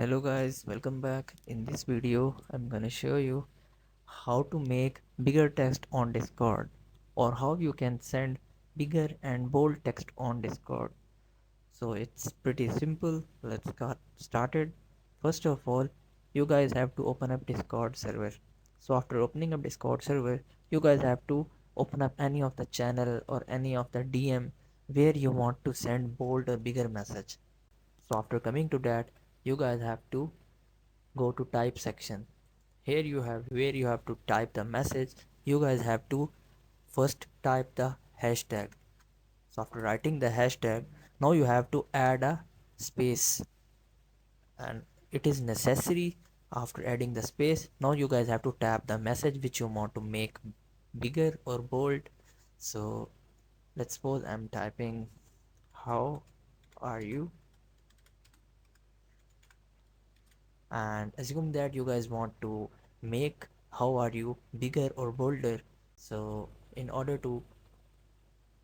Hello guys, welcome back. In this video I'm gonna show you how to make bigger text on Discord, or how you can send bigger and bold text on Discord. So it's pretty simple. Let's get started. First of all, you guys have to open up Discord server. So after opening up Discord server, you guys have to open up any of the channel or any of the DM where you want to send bold or bigger message. So after coming to that, you guys have to go to type section. Here you have where you have to type the message. You guys have to first type the hashtag. So after writing the hashtag, now you have to add a space, and it is necessary. After adding the space, now you guys have to tap the message which you want to make bigger or bold. So let's suppose I'm typing how are you, and assume that you guys want to make how are you bigger or bolder. So in order to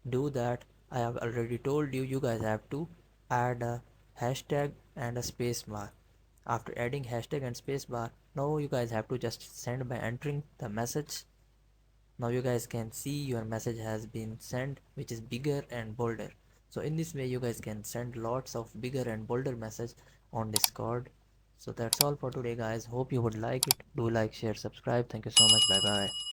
do that, I have already told you, you guys have to add a hashtag and a space bar. After adding hashtag and space bar, now you guys have to just send by entering the message. Now you guys can see your message has been sent, which is bigger and bolder. So in this way you guys can send lots of bigger and bolder message on Discord. So that's all for today guys. Hope you would like it. Do like, share, subscribe. Thank you so much. Bye bye.